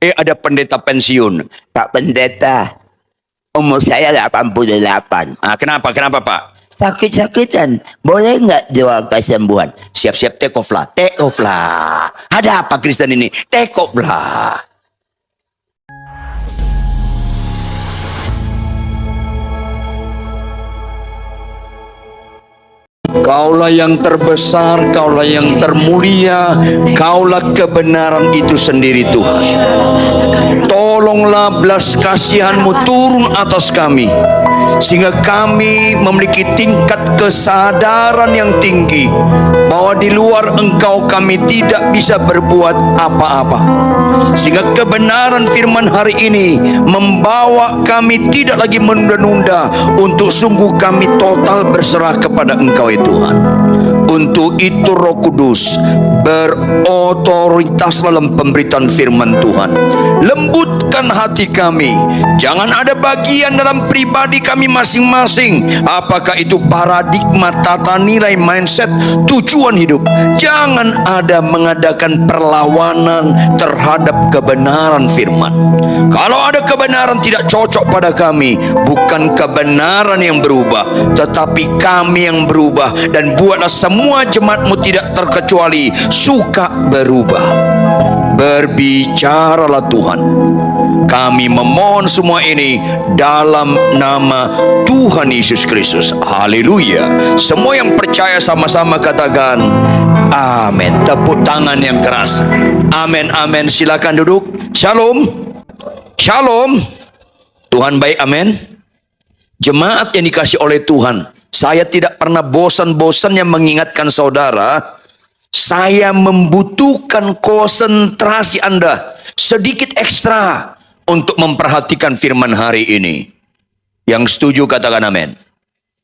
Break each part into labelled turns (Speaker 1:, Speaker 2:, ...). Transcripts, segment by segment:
Speaker 1: Ada pendeta pensiun. Pak Pendeta, umur saya 88. Kenapa? Kenapa, Pak? Sakit-sakitan. Boleh nggak doa kesembuhan? Siap-siap take off lah. Take off lah. Ada apa Kristen ini? Take off lah. Kaulah yang terbesar, kaulah yang termulia, kaulah kebenaran itu sendiri Tuhan. Tolonglah belas kasihan-Mu turun atas kami, sehingga kami memiliki tingkat kesadaran yang tinggi bahwa di luar Engkau kami tidak bisa berbuat apa-apa. Sehingga kebenaran firman hari ini membawa kami tidak lagi menunda-nunda untuk sungguh kami total berserah kepada Engkau ya Tuhan. Untuk itu Roh Kudus berotoritas dalam pemberitaan firman Tuhan. Lembutkan hati kami. Jangan ada bagian dalam pribadi kami masing-masing, apakah itu paradigma, tata nilai, mindset, tujuan hidup. Jangan ada mengadakan perlawanan terhadap kebenaran firman. Kalau ada kebenaran tidak cocok pada kami, bukan kebenaran yang berubah, tetapi kami yang berubah. Dan buatlah semua jemaat-Mu tidak terkecuali suka berubah. Berbicaralah Tuhan. Kami memohon semua ini dalam nama Tuhan Yesus Kristus. Haleluya. Semua yang percaya sama-sama katakan amin. Tepuk tangan yang keras. Amin, amin. Silakan duduk. Shalom. Shalom. Tuhan baik, amin. Jemaat yang dikasih oleh Tuhan, saya tidak pernah bosan-bosannya mengingatkan saudara, saya membutuhkan konsentrasi Anda sedikit ekstra untuk memperhatikan firman hari ini. Yang setuju katakan amin.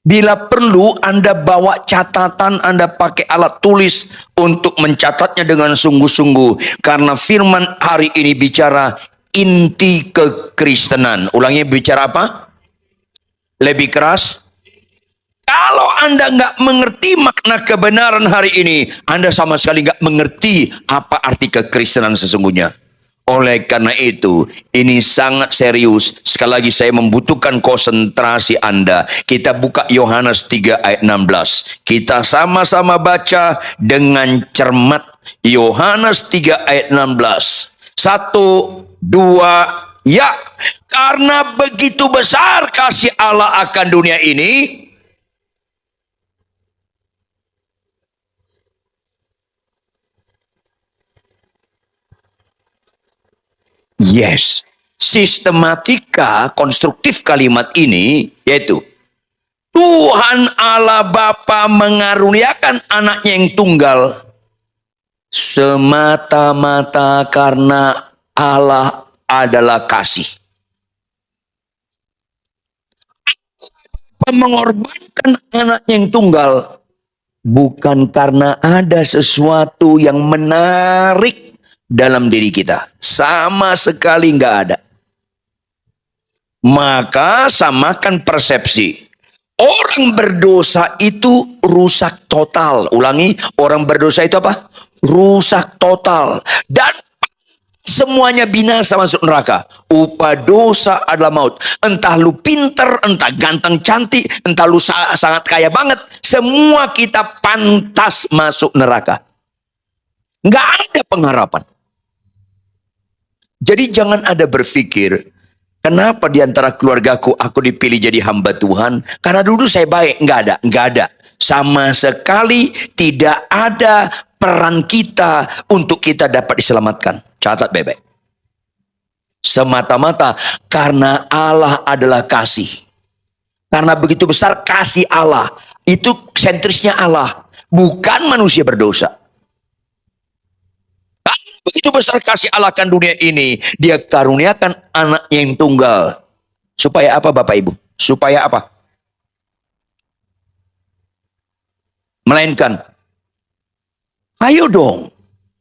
Speaker 1: Bila perlu Anda bawa catatan, Anda pakai alat tulis untuk mencatatnya dengan sungguh-sungguh. Karena firman hari ini bicara inti kekristenan. Ulangi, bicara apa? Lebih keras. Kalau Anda nggak mengerti makna kebenaran hari ini, Anda sama sekali nggak mengerti apa arti kekristenan sesungguhnya. Oleh karena itu, ini sangat serius. Sekali lagi saya membutuhkan konsentrasi Anda. Kita buka Yohanes 3 ayat 16. Kita sama-sama baca dengan cermat. Yohanes 3 ayat 16. 1, 2, ya. Karena begitu besar kasih Allah akan dunia ini, yes, sistematika konstruktif kalimat ini yaitu Tuhan Allah Bapa mengaruniakan anaknya yang tunggal semata-mata karena Allah adalah kasih. Allah mengorbankan anaknya yang tunggal bukan karena ada sesuatu yang menarik dalam diri kita. Sama sekali nggak ada. Maka samakan persepsi. Orang berdosa itu rusak total. Ulangi, orang berdosa itu apa? Rusak total. Dan semuanya binasa masuk neraka. Upah dosa adalah maut. Entah lu pinter, entah ganteng cantik, entah lu sangat kaya banget, semua kita pantas masuk neraka. Nggak ada pengharapan. Jadi jangan ada berpikir, kenapa di antara keluargaku aku dipilih jadi hamba Tuhan? Karena dulu saya baik. Nggak ada. Sama sekali tidak ada peran kita untuk kita dapat diselamatkan. Catat baik-baik. Semata-mata karena Allah adalah kasih. Karena begitu besar kasih Allah. Itu sentrisnya Allah. Bukan manusia berdosa. Begitu besar kasih Allah akan dunia ini, Dia karuniakan anak yang tunggal. Supaya apa Bapak Ibu? Supaya apa? Melainkan, ayo dong,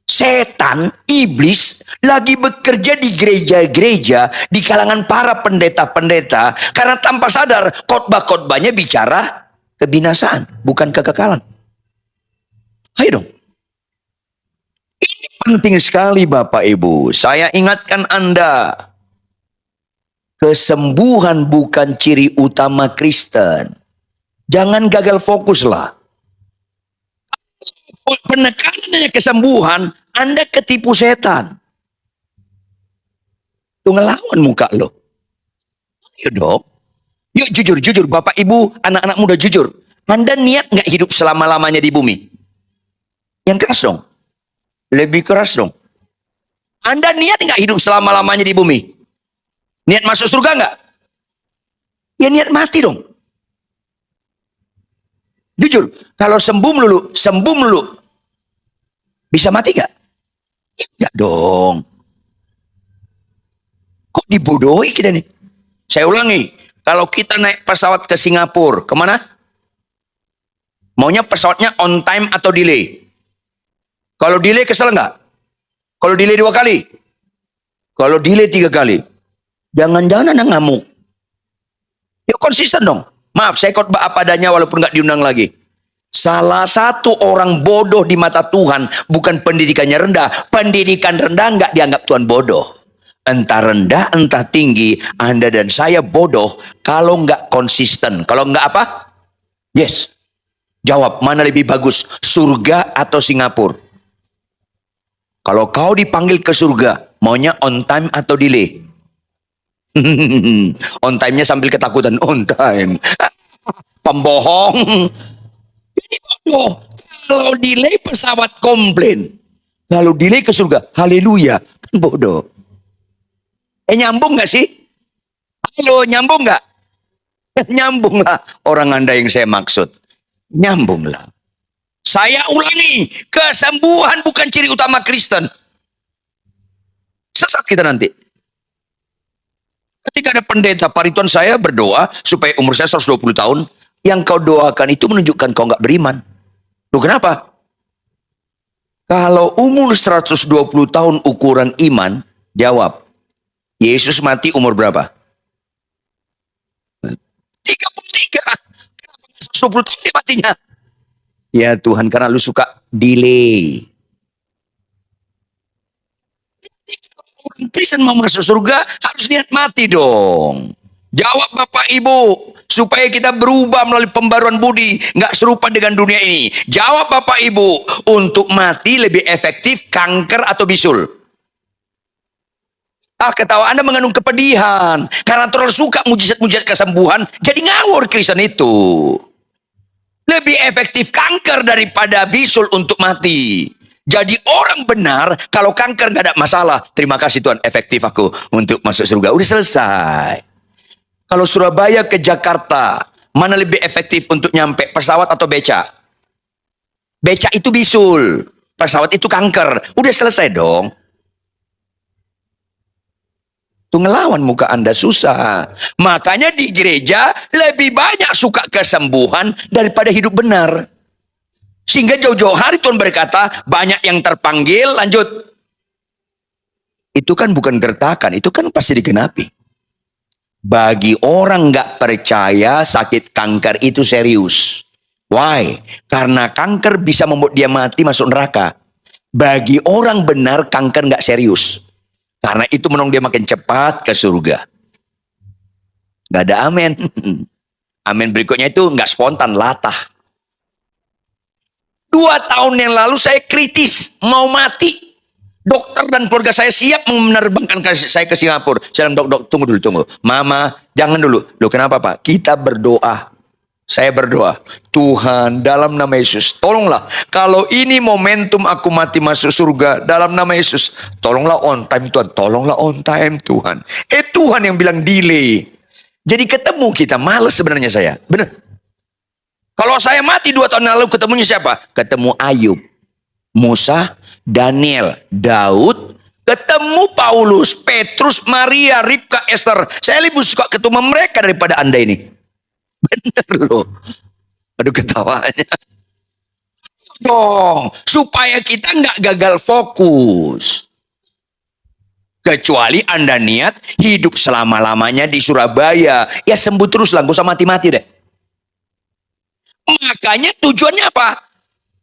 Speaker 1: setan, iblis lagi bekerja di gereja-gereja, di kalangan para pendeta-pendeta, karena tanpa sadar khotbah-khotbahnya bicara kebinasaan, bukan kekekalan. Ayo dong. Penting sekali Bapak Ibu. Saya ingatkan Anda, kesembuhan bukan ciri utama Kristen. Jangan gagal fokus lah. Penekanannya kesembuhan, Anda ketipu setan. Itu ngelawan muka lo. Yuk dong. Yuk jujur Bapak Ibu, anak-anak muda jujur. Anda niat nggak hidup selama-lamanya di bumi? Yang keras dong. Lebih keras dong. Anda niat nggak hidup selama-lamanya di bumi? Niat masuk surga nggak? Ya niat mati dong. Jujur, kalau sembuh melulu, bisa mati nggak? Ya dong. Kok dibodohi kita nih? Saya ulangi, kalau kita naik pesawat ke Singapura, kemana? Maunya pesawatnya on time atau delay? Kalau delay kesel nggak? Kalau delay 2 kali? Kalau delay 3 kali? Jangan-jangan Anda ngamuk. Yuk konsisten dong. Maaf, saya khotbah apa adanya walaupun nggak diundang lagi. Salah satu orang bodoh di mata Tuhan bukan pendidikannya rendah. Pendidikan rendah nggak dianggap Tuhan bodoh. Entah rendah, entah tinggi, Anda dan saya bodoh kalau nggak konsisten. Kalau nggak apa? Yes. Jawab, mana lebih bagus, surga atau Singapura? Kalau kau dipanggil ke surga, maunya on time atau delay? On time-nya sambil ketakutan, on time. Pembohong. Jadi bodoh. Kalau delay pesawat komplain. Kalau delay ke surga, haleluya. Kan bodoh. Nyambung gak sih? Halo, nyambung gak? Nyambunglah orang Anda yang saya maksud. Nyambunglah. Saya ulangi, kesembuhan bukan ciri utama Kristen. Sesat kita nanti. Ketika ada pendeta, Pak Ridwan, saya berdoa supaya umur saya 120 tahun. Yang kau doakan itu menunjukkan kau nggak beriman. Loh kenapa? Kalau umur 120 tahun ukuran iman, jawab. Yesus mati umur berapa? 33. Kenapa 120 tahun dia matinya? Ya Tuhan, karena lu suka delay. Kristen mau masuk surga harus niat mati dong. Jawab Bapak Ibu, supaya kita berubah melalui pembaruan budi, nggak serupa dengan dunia ini. Jawab Bapak Ibu, untuk mati lebih efektif kanker atau bisul? Ketawa Anda mengandung kepedihan karena terlalu suka mujizat-mujizat kesembuhan, jadi ngawur Kristen itu. Lebih efektif kanker daripada bisul untuk mati. Jadi orang benar, kalau kanker nggak ada masalah. Terima kasih Tuhan, efektif aku untuk masuk surga. Udah selesai. Kalau Surabaya ke Jakarta, mana lebih efektif untuk nyampe, pesawat atau beca? Beca itu bisul, pesawat itu kanker. Udah selesai dong. Itu ngelawan muka Anda susah. Makanya di gereja lebih banyak suka kesembuhan daripada hidup benar. Sehingga jauh-jauh hari Tuhan berkata, banyak yang terpanggil, lanjut. Itu kan bukan gertakan, itu kan pasti digenapi. Bagi orang nggak percaya, sakit kanker itu serius. Why? Karena kanker bisa membuat dia mati masuk neraka. Bagi orang benar, kanker nggak serius. Karena itu menolong dia makin cepat ke surga. Nggak ada amin. Amin berikutnya itu nggak spontan, latah. 2 tahun yang lalu saya kritis, mau mati. Dokter dan keluarga saya siap menerbangkan saya ke Singapura. Saya bilang, dok, tunggu. Mama, jangan dulu. Loh kenapa Pak? Kita berdoa. Saya berdoa, Tuhan dalam nama Yesus, tolonglah. Kalau ini momentum aku mati masuk surga, dalam nama Yesus, tolonglah on time Tuhan. Tolonglah on time Tuhan. Tuhan yang bilang delay. Jadi ketemu kita, males sebenarnya saya. Benar. Kalau saya mati 2 tahun lalu, ketemunya siapa? Ketemu Ayub, Musa, Daniel, Daud, ketemu Paulus, Petrus, Maria, Ribka, Esther. Saya lebih suka ketemu mereka daripada Anda ini. Bener loh. Aduh ketawanya. Dong, supaya kita nggak gagal fokus. Kecuali Anda niat hidup selama-lamanya di Surabaya. Ya sembuh terus lah, gak usah mati-mati deh. Makanya tujuannya apa?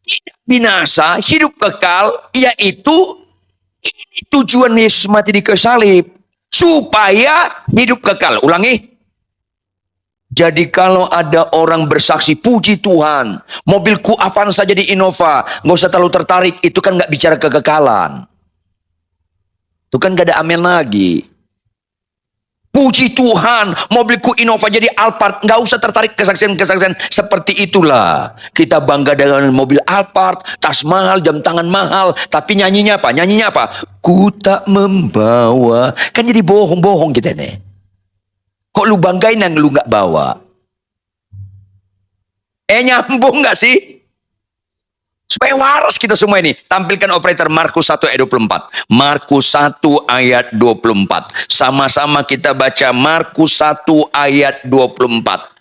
Speaker 1: Tidak binasa, hidup kekal, yaitu Tujuan Yesus mati di kayu salib supaya hidup kekal. Ulangi. Jadi kalau ada orang bersaksi, puji Tuhan, mobilku Avanza jadi Innova, nggak usah terlalu tertarik, itu kan nggak bicara kekekalan. Itu kan gak ada amin lagi. Puji Tuhan, mobilku Innova jadi Alphard, nggak usah tertarik kesaksian-kesaksian seperti itulah. Kita bangga dengan mobil Alphard, tas mahal, jam tangan mahal, tapi nyanyinya apa? Nyanyinya apa? Ku tak membawa. Kan jadi bohong-bohong kita nih. Kok lu banggain yang lu nggak bawa? Nyambung nggak sih? Supaya waras kita semua ini. Tampilkan operator Markus 1 ayat 24. Markus 1 ayat 24. Sama-sama kita baca Markus 1 ayat 24.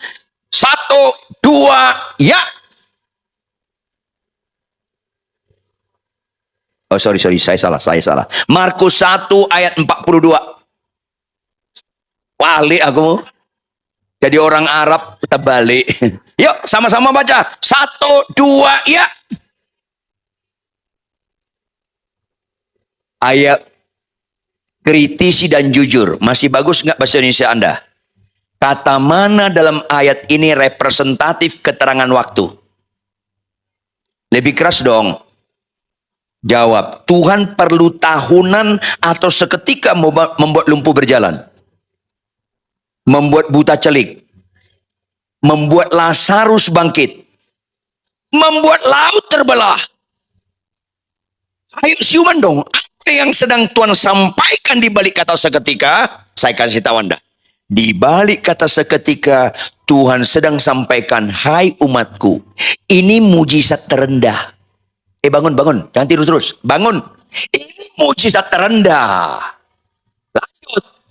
Speaker 1: 1, 2, ya. Oh sorry, saya salah. Markus 1 ayat 42. Wali aku. Jadi orang Arab kita balik. Yuk sama-sama baca. 1, 2, ya. Ayat kritisi dan jujur. Masih bagus nggak bahasa Indonesia Anda? Kata mana dalam ayat ini representatif keterangan waktu? Lebih keras dong. Jawab. Tuhan perlu tahunan atau seketika membuat lumpuh berjalan? Membuat buta celik, membuat Lazarus bangkit, membuat laut terbelah. Ayo siuman dong, apa yang sedang Tuhan sampaikan di balik kata seketika? Saya kasih tahu Anda. Di balik kata seketika, Tuhan sedang sampaikan, hai umatku, ini mujizat terendah. Bangun, jangan tidur terus, bangun. Ini mujizat terendah. Lanjut.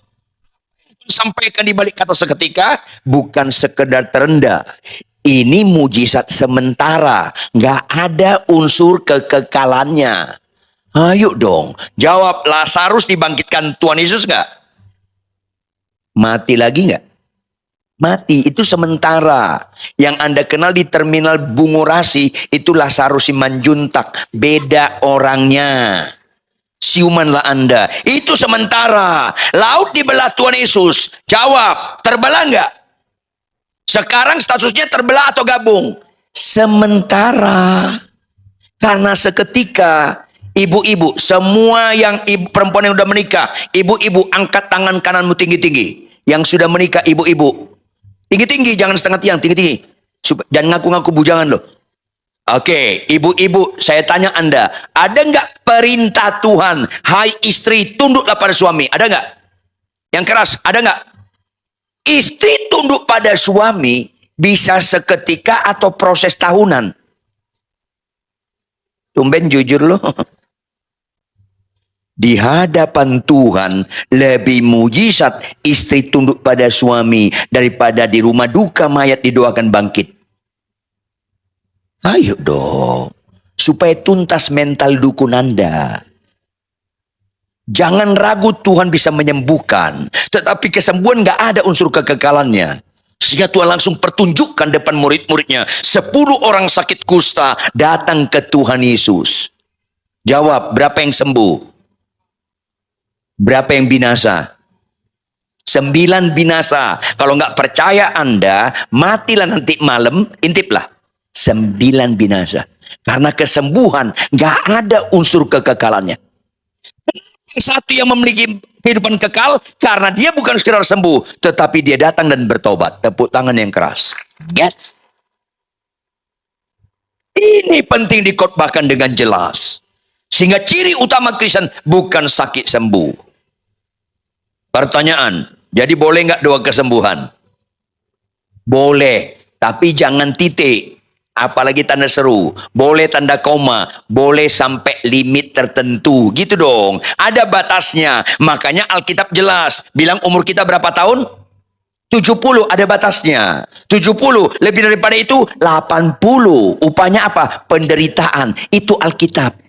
Speaker 1: Sampaikan di balik kata seketika bukan sekedar terendah. Ini mujizat sementara, nggak ada unsur kekekalannya. Ayo dong, jawab. Lazarus dibangkitkan Tuhan Yesus nggak? Mati lagi nggak? Mati, itu sementara. Yang Anda kenal di terminal Bungurasi itu Lazarus Simanjuntak, beda orangnya. Siumanlah Anda. Itu sementara. Laut dibelah Tuhan Yesus. Jawab, terbelah enggak? Sekarang statusnya terbelah atau gabung? Sementara. Karena seketika, ibu-ibu, semua yang perempuan yang sudah menikah, ibu-ibu angkat tangan kananmu tinggi-tinggi. Yang sudah menikah, ibu-ibu, tinggi-tinggi, jangan setengah tiang, tinggi-tinggi. Jangan ngaku-ngaku bujangan loh. Oke, ibu-ibu, saya tanya Anda, ada nggak perintah Tuhan, hai istri, tunduklah pada suami? Ada nggak? Yang keras, ada nggak? Istri tunduk pada suami bisa seketika atau proses tahunan? Tumben jujur loh. Di hadapan Tuhan lebih mujizat istri tunduk pada suami daripada di rumah duka mayat didoakan bangkit. Ayo dong, supaya tuntas mental dukun Anda. Jangan ragu Tuhan bisa menyembuhkan, tetapi kesembuhan gak ada unsur kekekalannya. Sehingga Tuhan langsung pertunjukkan depan murid-muridnya. 10 orang sakit kusta datang ke Tuhan Yesus. Jawab, berapa yang sembuh? Berapa yang binasa? 9 binasa. Kalau nggak percaya Anda, matilah nanti malam, intiplah. 9 binasa. Karena kesembuhan nggak ada unsur kekekalannya. Satu yang memiliki kehidupan kekal karena dia bukan sekedar sembuh, tetapi dia datang dan bertobat. Tepuk tangan yang keras. Yes. Ini penting dikotbahkan dengan jelas. Sehingga ciri utama Kristen bukan sakit sembuh. Pertanyaan, jadi boleh nggak doa kesembuhan? Boleh, tapi jangan titik. Apalagi tanda seru, boleh tanda koma, boleh sampai limit tertentu, gitu dong. Ada batasnya, makanya Alkitab jelas. Bilang umur kita berapa tahun? 70, ada batasnya. 70, lebih daripada itu 80. Upahnya apa? Penderitaan. Itu Alkitab.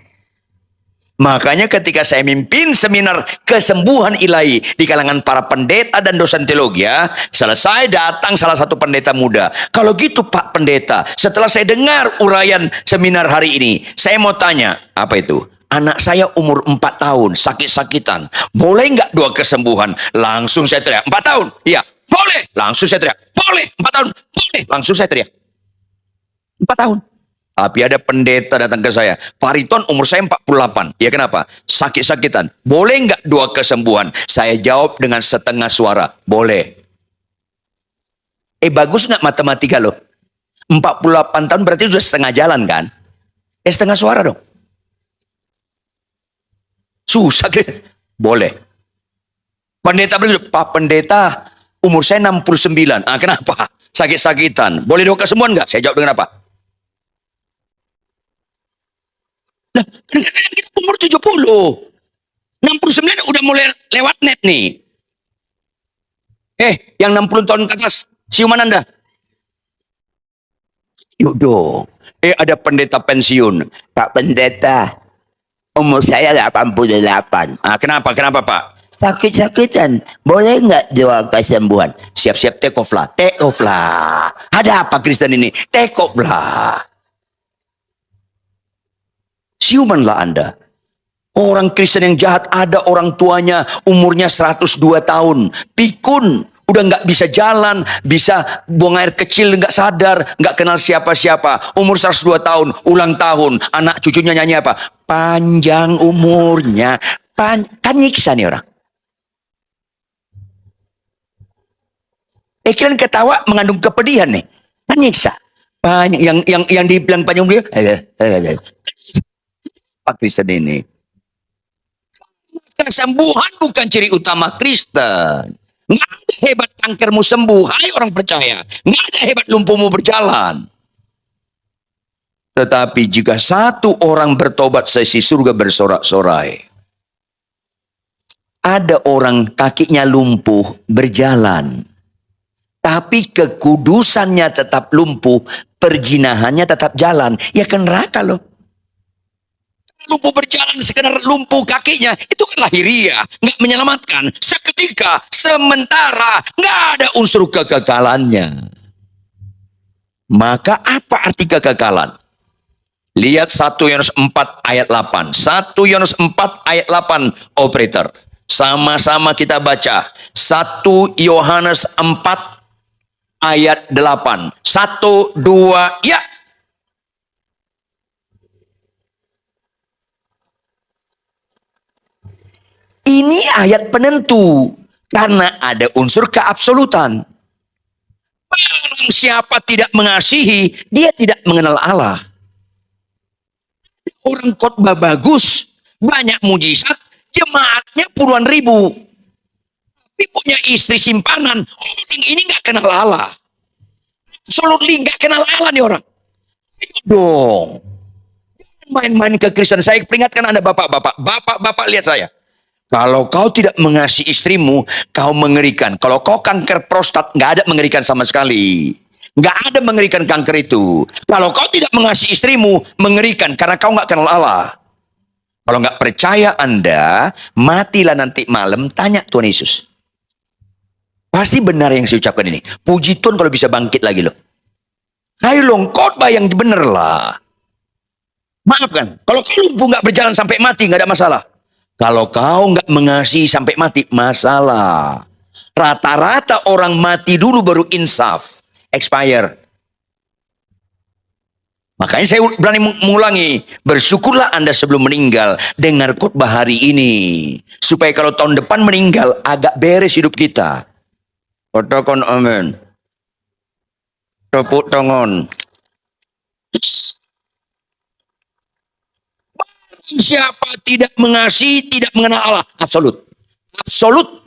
Speaker 1: Makanya ketika saya mimpin seminar kesembuhan ilahi di kalangan para pendeta dan dosen teologi, ya, selesai datang salah satu pendeta muda. Kalau gitu Pak Pendeta, setelah saya dengar uraian seminar hari ini, saya mau tanya, apa itu? anak saya umur 4 tahun, sakit-sakitan. Boleh nggak doa kesembuhan? Langsung saya teriak, 4 tahun? Iya, boleh. Langsung saya teriak, boleh. 4 tahun? Boleh. Langsung saya teriak. 4 tahun. Tapi ada pendeta datang ke saya, Pak Riton, umur saya 48. Ya kenapa? Sakit-sakitan. Boleh nggak doa kesembuhan? Saya jawab dengan setengah suara, boleh. Bagus nggak matematika loh? 48 tahun berarti sudah setengah jalan kan? Setengah suara dong. Susah kan? Boleh. Pendeta bilang, Pak Pendeta, umur saya 69. Kenapa? Sakit-sakitan. Boleh doa kesembuhan nggak? Saya jawab dengan apa? Nah, kadang-kadang kita umur 70. 69 udah mulai lewat net nih. Yang 60 tahun ke atas, siuman Anda? Yuk dong. Ada pendeta pensiun. Pak Pendeta, umur saya 88. Kenapa? Kenapa Pak? Sakit-sakitan. Boleh nggak doa kesembuhan? Siap-siap take off lah. Take off lah. Ada apa Kristen ini? Take off lah. Siumanlah Anda. Orang Kristen yang jahat, ada orang tuanya umurnya 102 tahun. Pikun. Udah nggak bisa jalan, bisa buang air kecil, nggak sadar, nggak kenal siapa-siapa. Umur 102 tahun, ulang tahun, anak cucunya nyanyi apa? Panjang umurnya, kan nyiksa nih orang. Kalian ketawa mengandung kepedihan nih, kan nyiksa. Yang dibilang panjang umurnya, Pak Kristen ini. Kesembuhan bukan ciri utama Kristen. Nggak ada hebat kankermu sembuh, hai orang percaya. Nggak ada hebat lumpuhmu berjalan. Tetapi jika satu orang bertobat, seisi surga bersorak-sorai. Ada orang kakinya lumpuh berjalan, tapi kekudusannya tetap lumpuh, perjinahannya tetap jalan. Ya ke neraka loh. Lumpuh berjalan sekedar lumpuh kakinya, itu kan lahiriah, nggak menyelamatkan. Seketika, sementara, nggak ada unsur kekekalannya. Maka apa arti kekekalan? Lihat 1 Yohanes 4 ayat 8. 1 Yohanes 4 ayat 8, operator. Sama-sama kita baca. 1 Yohanes 4 ayat 8. 1, 2, ya. Ini ayat penentu, karena ada unsur keabsolutan. Barang siapa tidak mengasihi, dia tidak mengenal Allah. Orang khotbah bagus, banyak mujizat, jemaatnya puluhan ribu. Tapi punya istri simpanan, orang ini nggak kenal Allah. Absolutely nggak kenal Allah nih orang. Ayo dong. Main-main ke Kristen. Saya peringatkan Anda bapak-bapak. Bapak-bapak lihat saya. Kalau kau tidak mengasihi istrimu, kau mengerikan. Kalau kau kanker prostat, nggak ada mengerikan sama sekali. Nggak ada mengerikan kanker itu. Kalau kau tidak mengasihi istrimu, mengerikan karena kau nggak kenal Allah. Kalau nggak percaya Anda, matilah nanti malam, tanya Tuhan Yesus. Pasti benar yang saya ucapkan ini. Puji Tuhan kalau bisa bangkit lagi loh. Ayo loh, khotbah yang benar lah. Maafkan, kalau kau lumpuh nggak berjalan sampai mati, nggak ada masalah. Kalau kau nggak mengasihi sampai mati, masalah. Rata-rata orang mati dulu baru insaf, expire. Makanya saya berani mengulangi, bersyukurlah Anda sebelum meninggal, dengar khotbah hari ini. Supaya kalau tahun depan meninggal, agak beres hidup kita. Katakan amin. Tepuk tangan. Siapa tidak mengasihi, tidak mengenal Allah. Absolut. Absolut.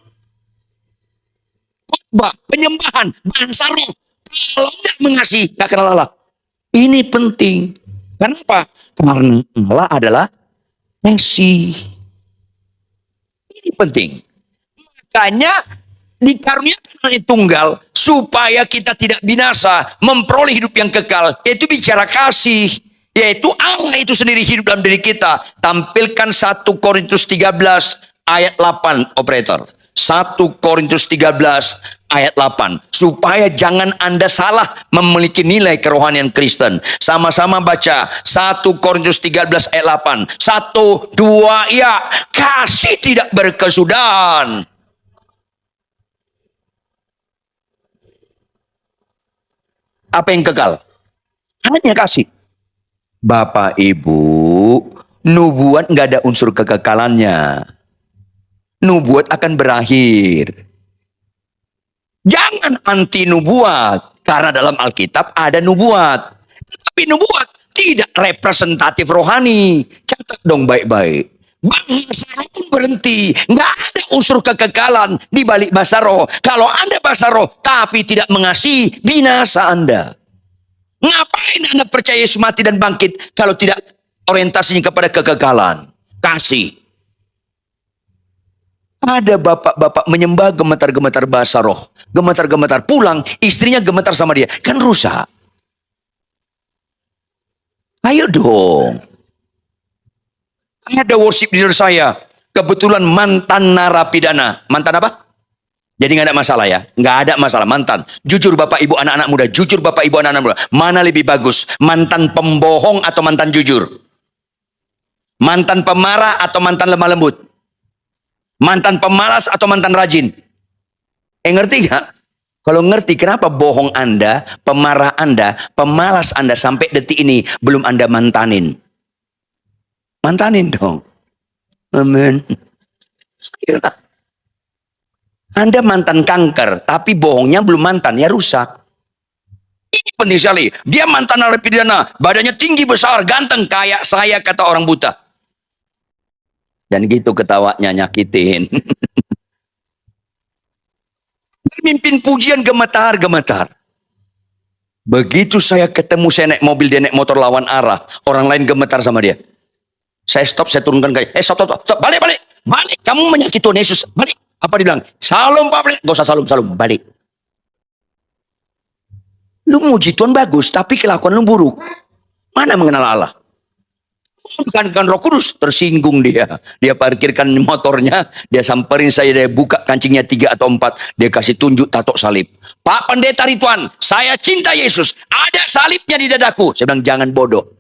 Speaker 1: Khotbah, penyembahan, bahasa roh. Kalau tidak mengasihi, tidak kenal Allah. Ini penting. Kenapa? Karena Allah adalah kasih. Ini penting. Makanya dikaruniakan Anak Tunggal supaya kita tidak binasa, memperoleh hidup yang kekal. Yaitu bicara kasih. Yaitu Allah itu sendiri hidup dalam diri kita. Tampilkan 1 Korintus 13 ayat 8, operator. 1 Korintus 13 ayat 8. Supaya jangan Anda salah memiliki nilai kerohanian Kristen. Sama-sama baca 1 Korintus 13 ayat 8. 1, 2, ya. Kasih tidak berkesudahan. Apa yang kekal? Hanya kasih. Bapak Ibu, nubuat nggak ada unsur kekekalannya. Nubuat akan berakhir. Jangan anti nubuat, karena dalam Alkitab ada nubuat. Tapi nubuat tidak representatif rohani. Catat dong baik-baik. Bahasa roh pun berhenti. Nggak ada unsur kekekalan di balik bahasa roh. Kalau Anda bahasa roh tapi tidak mengasihi, binasa Anda. Ngapain Anda percaya Yesus mati dan bangkit kalau tidak orientasinya kepada kekekalan? Kasih. Ada bapak-bapak menyembah gemetar-gemetar bahasa roh. Gemetar-gemetar pulang, istrinya gemetar sama dia. Kan rusak. Ayo dong. Ada worship leader saya. Kebetulan mantan narapidana. Mantan apa? Jadi nggak ada masalah ya. Nggak ada masalah. Mantan. Jujur Bapak Ibu anak-anak muda. Jujur Bapak Ibu anak-anak muda. Mana lebih bagus? Mantan pembohong atau mantan jujur? Mantan pemarah atau mantan lemah lembut? Mantan pemalas atau mantan rajin? Ngerti gak? Kalau ngerti, kenapa bohong Anda, pemarah Anda, pemalas Anda sampai detik ini belum Anda mantanin? Mantanin dong. Amin. Anda mantan kanker, tapi bohongnya belum mantan, ya rusak. Ini penting sekali. Dia mantan narapidana, badannya tinggi, besar, ganteng, kayak saya, kata orang buta. Dan gitu ketawanya nyakitin. Mimpin pujian gemetar-gemetar. Begitu saya ketemu, saya naik mobil, dia naik motor lawan arah. Orang lain gemetar sama dia. Saya stop, saya turunkan kayak, stop, balik. Balik, kamu menyakiti Tuhan Yesus. Balik. Apa dibilang? Salam Pak Balik. Gak usah salam, balik. Lu muji Tuhan bagus, tapi kelakuan lu buruk. Mana mengenal Allah? Bukan Roh Kudus, tersinggung dia. Dia parkirkan motornya, dia samperin saya, dia buka kancingnya 3 atau 4, dia kasih tunjuk tato salib. Pak Pendeta Ridwan, saya cinta Yesus, ada salibnya di dadaku. Saya bilang jangan bodoh.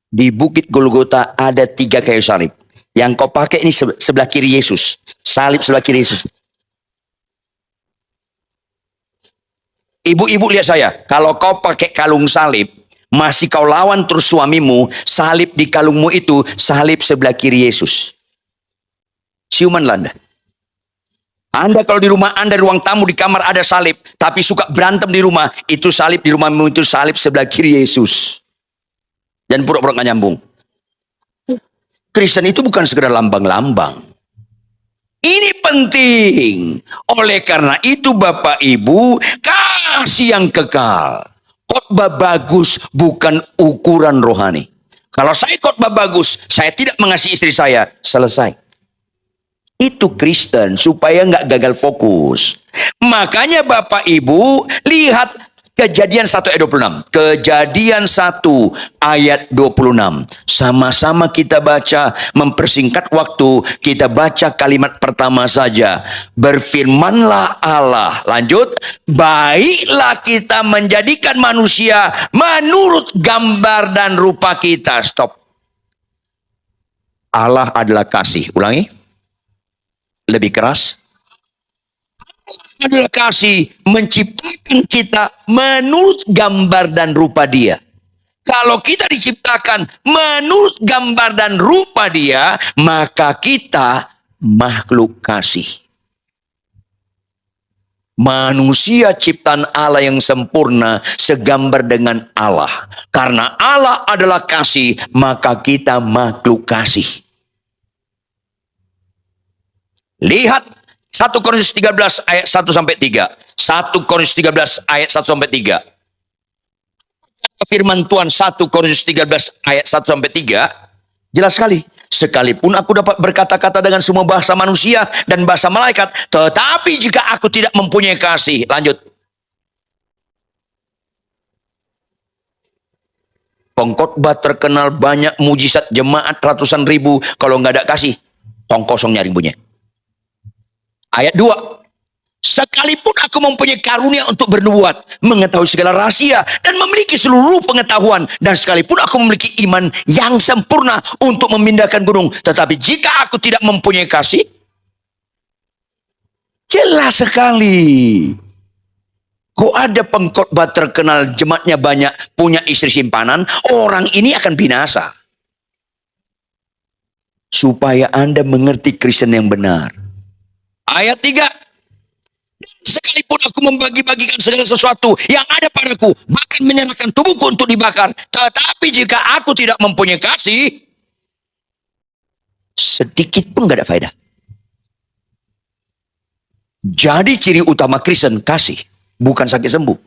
Speaker 1: Di Bukit Golgota ada 3 kayu salib. Yang kau pakai ini sebelah kiri Yesus. Salib sebelah kiri Yesus. Ibu-ibu lihat saya, kalau kau pakai kalung salib, masih kau lawan terus suamimu, salib di kalungmu itu salib sebelah kiri Yesus. Ciumanlah Anda. Anda kalau di rumah Anda, ruang tamu, di kamar ada salib, tapi suka berantem di rumah, itu salib di rumahmu, itu salib sebelah kiri Yesus. Dan pura-pura nggak nyambung. Kristen itu bukan sekedar lambang-lambang. Ini penting. Oleh karena itu Bapak Ibu, kasih yang kekal. Khotbah bagus bukan ukuran rohani. Kalau saya khotbah bagus, saya tidak mengasihi istri saya, selesai. Itu Kristen, supaya nggak gagal fokus. Makanya Bapak Ibu, lihat Kejadian 1 ayat 26. Kejadian 1 ayat 26. Sama-sama kita baca, mempersingkat waktu, kita baca kalimat pertama saja. Berfirmanlah Allah. Lanjut. Baiklah kita menjadikan manusia menurut gambar dan rupa kita. Stop. Allah adalah kasih. Ulangi. Lebih keras. Adalah kasih, menciptakan kita menurut gambar dan rupa Dia. Kalau kita diciptakan menurut gambar dan rupa Dia, maka kita makhluk kasih. Manusia ciptaan Allah yang sempurna, segambar dengan Allah. Karena Allah adalah kasih, maka kita makhluk kasih. Lihat 1 Korintus 13 ayat 1 sampai 3. 1 Korintus 13 ayat 1 sampai 3. Firman Tuhan 1 Korintus 13 ayat 1 sampai 3 jelas sekali. Sekalipun aku dapat berkata-kata dengan semua bahasa manusia dan bahasa malaikat, tetapi jika aku tidak mempunyai kasih, lanjut. Pengkhotbah terkenal, banyak mujizat, jemaat ratusan ribu, kalau nggak ada kasih, tong kosong nyari bunyi. Ayat 2. Sekalipun aku mempunyai karunia untuk bernubuat, mengetahui segala rahasia, dan memiliki seluruh pengetahuan, dan sekalipun aku memiliki iman yang sempurna untuk memindahkan gunung, tetapi jika aku tidak mempunyai kasih, jelas sekali. Kok ada pengkhotbah terkenal, jemaatnya banyak, punya istri simpanan, orang ini akan binasa. Supaya Anda mengerti Kristen yang benar. Ayat 3. Sekalipun aku membagi-bagikan segala sesuatu yang ada padaku, bahkan menyerahkan tubuhku untuk dibakar, tetapi jika aku tidak mempunyai kasih, sedikit pun gak ada faedah. Jadi ciri utama Kristen kasih, bukan sakit sembuh.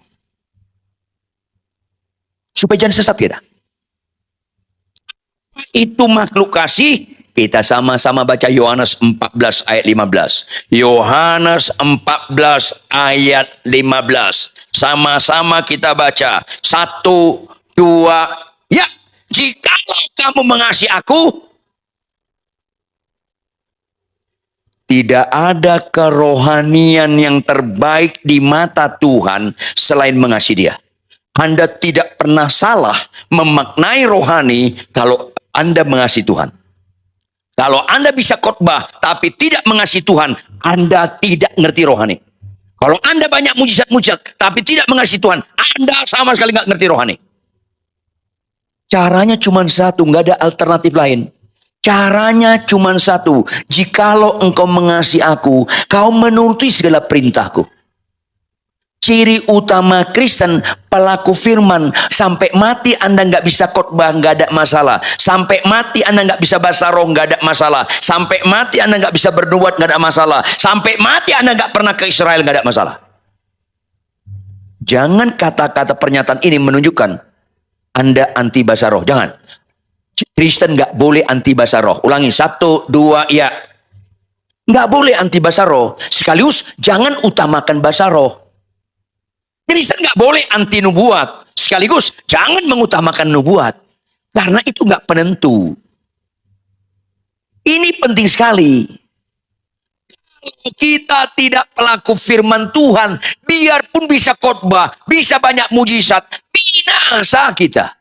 Speaker 1: Supaya jangan sesat kita. Itu makhluk kasih. Kita sama-sama baca Yohanes 14 ayat 15. Yohanes 14 ayat 15. Sama-sama kita baca. 1, 2, ya. Jikalau kamu mengasihi aku, tidak ada kerohanian yang terbaik di mata Tuhan selain mengasihi Dia. Anda tidak pernah salah memaknai rohani kalau Anda mengasihi Tuhan. Kalau Anda bisa khotbah tapi tidak mengasihi Tuhan, Anda tidak ngerti rohani. Kalau Anda banyak mujizat-mujizat tapi tidak mengasihi Tuhan, Anda sama sekali nggak ngerti rohani. Caranya cuma satu, nggak ada alternatif lain. Caranya cuma satu. Jikalau engkau mengasihi aku, kau menuruti segala perintahku. Ciri utama Kristen, pelaku firman. Sampai mati Anda nggak bisa khotbah, nggak ada masalah. Sampai mati Anda nggak bisa bahasa roh, nggak ada masalah. Sampai mati Anda nggak bisa bernubuat, nggak ada masalah. Sampai mati Anda nggak pernah ke Israel, nggak ada masalah. Jangan kata-kata pernyataan ini menunjukkan Anda anti bahasa roh. Jangan. Kristen nggak boleh anti bahasa roh. Ulangi, 1, 2, ya. Nggak boleh anti bahasa roh. Sekaligus jangan utamakan bahasa roh. Kristen nggak boleh anti nubuat, sekaligus jangan mengutamakan nubuat, karena itu nggak penentu. Ini penting sekali. Kalau kita tidak pelaku firman Tuhan, biarpun bisa khotbah, bisa banyak mujizat, binasa kita.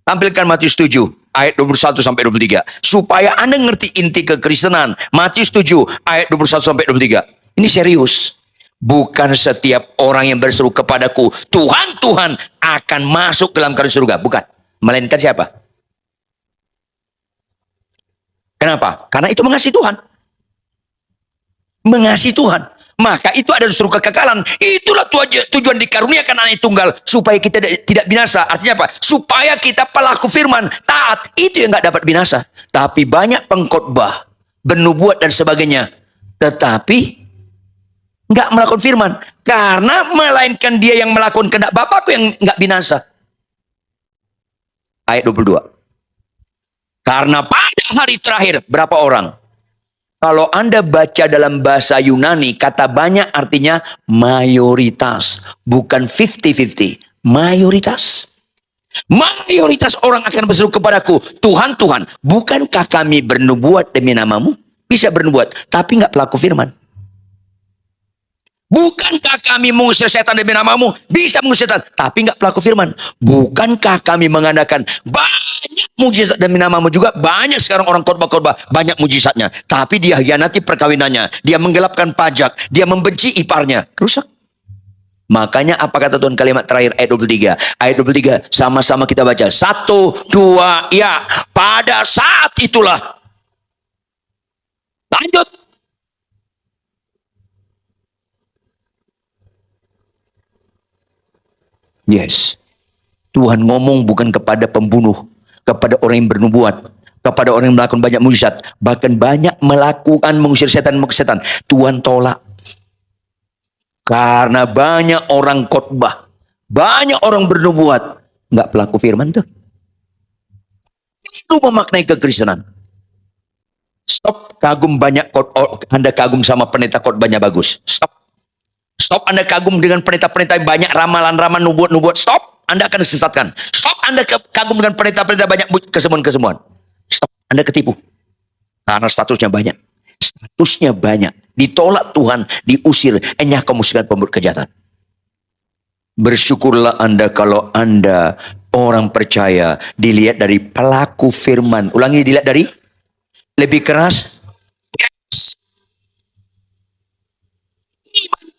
Speaker 1: Tampilkan Matius 7 ayat 21 sampai 23 supaya Anda ngerti inti kekristenan. Matius 7 ayat 21 sampai 23. Ini serius. Bukan setiap orang yang berseru kepadaku, Tuhan, Tuhan, akan masuk dalam kerajaan surga. Bukan. Melainkan siapa? Kenapa? Karena itu mengasihi Tuhan. Mengasihi Tuhan. Maka itu ada seru kekekalan. Itulah tujuan dikaruniakan anak tunggal. Supaya kita tidak binasa. Artinya apa? Supaya kita pelaku firman, taat. Itu yang gak dapat binasa. Tapi banyak pengkhotbah, bernubuat dan sebagainya. Tetapi nggak melakukan firman, karena melainkan dia yang melakukan kehendak Bapakku yang nggak binasa. Ayat 22. Karena pada hari terakhir, berapa orang? Kalau Anda baca dalam bahasa Yunani, kata banyak artinya mayoritas, bukan 50-50, mayoritas. Mayoritas orang akan berseru kepadaku, Tuhan, Tuhan, bukankah kami bernubuat demi namamu? Bisa bernubuat, tapi nggak pelaku firman. Bukankah kami mengusir setan demi namamu? Bisa mengusir setan, tapi nggak pelaku firman. Bukankah kami mengadakan banyak mujizat demi namamu juga? Banyak sekarang orang khotbah-khotbah, banyak mujizatnya. Tapi dia hianati perkawinannya. Dia menggelapkan pajak. Dia membenci iparnya. Rusak. Makanya apa kata Tuhan kalimat terakhir ayat 23? Ayat 23 sama-sama kita baca. 1, 2, ya. Pada saat itulah. Lanjut. Yes. Tuhan ngomong bukan kepada pembunuh, kepada orang yang bernubuat, kepada orang yang melakukan banyak mujizat, bahkan banyak melakukan mengusir setan. Tuhan tolak. Karena banyak orang khotbah, banyak orang bernubuat, nggak pelaku firman tuh. Itu memaknai kekristenan. Stop kagum banyak Anda kagum sama pendeta khotbahnya bagus. Stop. Stop Anda kagum dengan pendeta-pendeta yang banyak ramalan-ramalan, nubuat-nubuat. Stop, Anda akan disesatkan. Stop Anda kagum dengan pendeta-pendeta banyak kesembuhan-kesembuhan. Stop, Anda ketipu. Karena statusnya banyak. Statusnya banyak. Ditolak Tuhan, diusir. Enyah kamu sekalian pembuat kejahatan. Bersyukurlah Anda kalau Anda orang percaya, dilihat dari pelaku firman. Ulangi, dilihat dari lebih keras.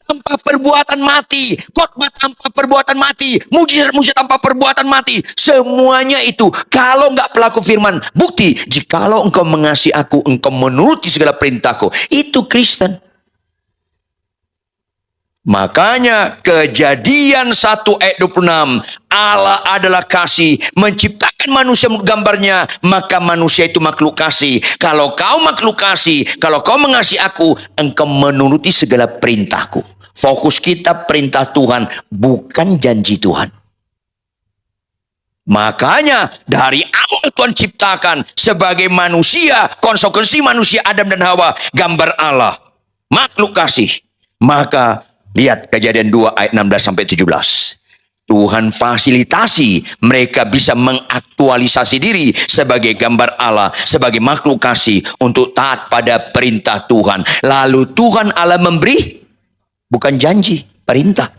Speaker 1: Tanpa perbuatan mati, khotbah tanpa perbuatan mati, mujizat-mujizat tanpa perbuatan mati, semuanya itu kalau nggak pelaku firman. Bukti, jikalau engkau mengasihi aku, engkau menuruti segala perintahku, itu Kristen. Makanya Kejadian 1 ayat 26, Allah adalah kasih, menciptakan manusia gambarnya, maka manusia itu makhluk kasih. Kalau kau makhluk kasih, kalau kau mengasihi aku, engkau menuruti segala perintahku. Fokus kita perintah Tuhan, bukan janji Tuhan. Makanya dari awal Tuhan ciptakan sebagai manusia, konsekuensi manusia Adam dan Hawa, gambar Allah, makhluk kasih. Maka lihat Kejadian 2 ayat 16 sampai 17. Tuhan fasilitasi mereka bisa mengaktualisasi diri sebagai gambar Allah, sebagai makhluk kasih untuk taat pada perintah Tuhan. Lalu Tuhan Allah memberi, bukan janji, perintah.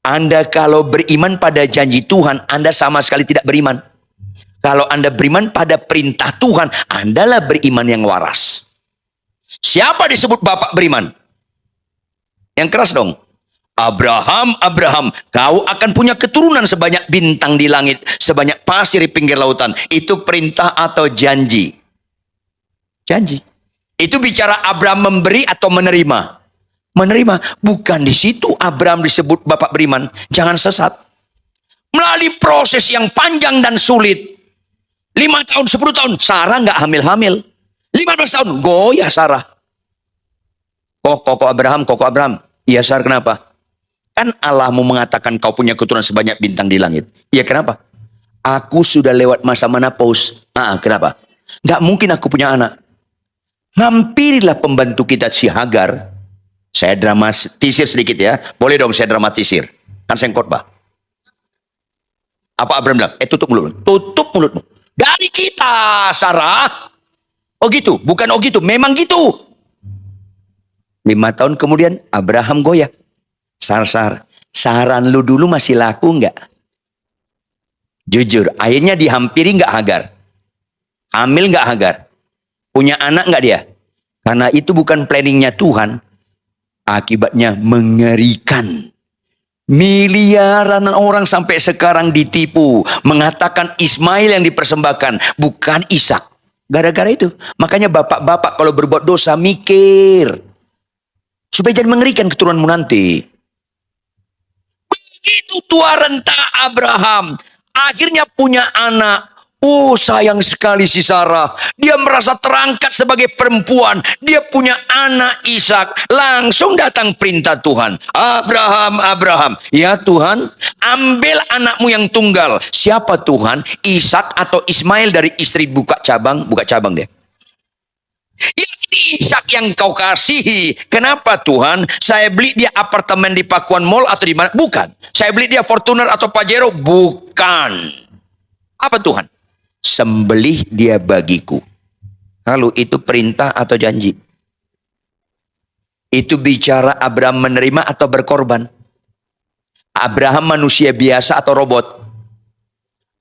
Speaker 1: Anda kalau beriman pada janji Tuhan, Anda sama sekali tidak beriman. Kalau Anda beriman pada perintah Tuhan, Andalah beriman yang waras. Siapa disebut bapak beriman? Yang keras dong. Abraham, Abraham, kau akan punya keturunan sebanyak bintang di langit, sebanyak pasir di pinggir lautan. Itu perintah atau janji? Janji. Itu bicara Abraham memberi atau menerima? Menerima. Bukan di situ Abraham disebut bapak beriman. Jangan sesat. Melalui proses yang panjang dan sulit. 5 tahun, 10 tahun, Sarah nggak hamil-hamil. 15 tahun, goyah Sarah. Koko Abraham. Iya Sarah, kenapa? Kan Allahmu mengatakan kau punya keturunan sebanyak bintang di langit. Iya, kenapa? Aku sudah lewat masa menopause. Kenapa? Nggak mungkin aku punya anak. Hampirilah pembantu kita si Hagar. Saya dramatisir sedikit ya. Boleh dong saya dramatisir. Kan saya khotbah. Apa Abraham bilang? Tutup mulutmu. Tutup mulutmu. Dari kita, Sarah. Oh gitu? Bukan oh gitu. Memang gitu. 5 tahun kemudian Abraham goyah. Sar, saran lu dulu masih laku nggak? Jujur, akhirnya dihampiri nggak Hagar? Hamil nggak Hagar? Punya anak nggak dia? Karena itu bukan planningnya Tuhan. Akibatnya mengerikan. Miliaran orang sampai sekarang ditipu. Mengatakan Ismail yang dipersembahkan, bukan Ishak. Gara-gara itu. Makanya bapak-bapak kalau berbuat dosa mikir. Supaya jangan mengerikan keturunanmu nanti. Begitu tua renta Abraham. Akhirnya punya anak. Oh sayang sekali si Sarah. Dia merasa terangkat sebagai perempuan. Dia punya anak Ishak. Langsung datang perintah Tuhan. Abraham. Ya Tuhan, ambil anakmu yang tunggal. Siapa Tuhan? Ishak atau Ismail dari istri buka cabang deh. Ishak yang kau kasihi. Kenapa Tuhan? Saya beli dia apartemen di Pakuan Mall atau di mana? Bukan. Saya beli dia Fortuner atau Pajero? Bukan. Apa Tuhan? Sembelih dia bagiku. Lalu itu perintah atau janji? Itu bicara Abraham menerima atau berkorban? Abraham manusia biasa atau robot?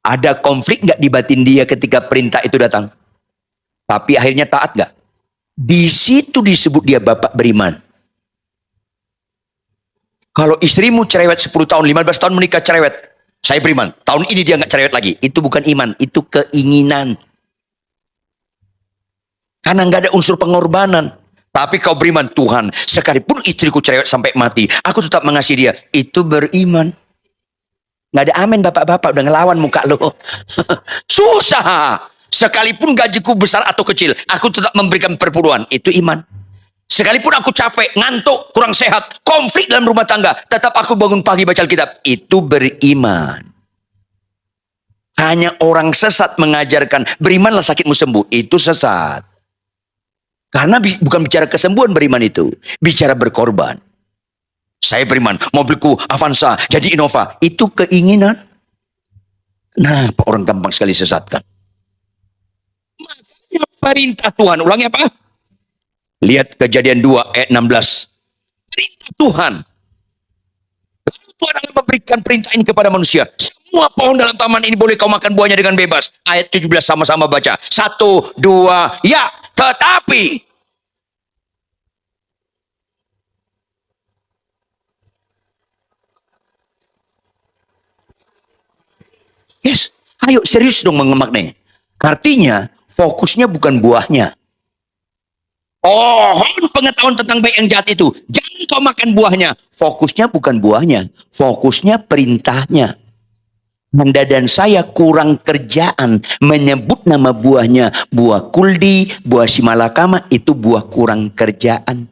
Speaker 1: Ada konflik nggak di batin dia ketika perintah itu datang? Tapi akhirnya taat nggak? Di situ disebut dia bapak beriman. Kalau istrimu cerewet 10 tahun, 15 tahun menikah cerewet, saya beriman. Tahun ini dia nggak cerewet lagi. Itu bukan iman, itu keinginan. Karena nggak ada unsur pengorbanan. Tapi kau beriman, Tuhan, sekalipun istriku cerewet sampai mati, aku tetap mengasihi dia. Itu beriman. Nggak ada amin bapak-bapak, udah ngelawan muka lo. Susah. Sekalipun gajiku besar atau kecil, aku tetap memberikan perpuluhan. Itu iman. Sekalipun aku capek, ngantuk, kurang sehat, konflik dalam rumah tangga, tetap aku bangun pagi baca Alkitab. Itu beriman. Hanya orang sesat mengajarkan, berimanlah sakitmu sembuh. Itu sesat. Karena bukan bicara kesembuhan beriman itu. Bicara berkorban. Saya beriman, mobilku Avanza, jadi Innova. Itu keinginan. Nah, orang gampang sekali sesatkan. Perintah Tuhan. Ulangi apa? Lihat Kejadian 2 ayat 16. Perintah Tuhan. Tuhan akan memberikan perintah ini kepada manusia. Semua pohon dalam taman ini boleh kau makan buahnya dengan bebas. Ayat 17 sama-sama baca. 1, 2, ya. Tetapi. Yes. Ayo serius dong mengemaknanya. Artinya fokusnya bukan buahnya. Pohon pengetahuan tentang baik yang jahat itu. Jangan kau makan buahnya. Fokusnya bukan buahnya. Fokusnya perintahnya. Anda dan saya kurang kerjaan menyebut nama buahnya. Buah kuldi, buah simalakama itu buah kurang kerjaan.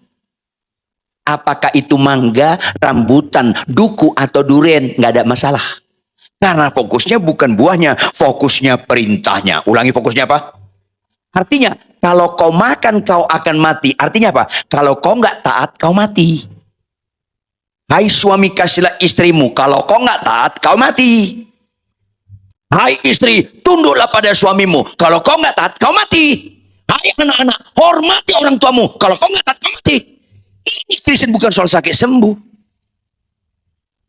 Speaker 1: Apakah itu mangga, rambutan, duku atau durian? Nggak ada masalah. Karena fokusnya bukan buahnya. Fokusnya perintahnya. Ulangi fokusnya apa? Artinya, kalau kau makan, kau akan mati. Artinya apa? Kalau kau nggak taat, kau mati. Hai suami, kasihlah istrimu. Kalau kau nggak taat, kau mati. Hai istri, tunduklah pada suamimu. Kalau kau nggak taat, kau mati. Hai anak-anak, hormati orang tuamu. Kalau kau nggak taat, kau mati. Ini Kristen bukan soal sakit sembuh.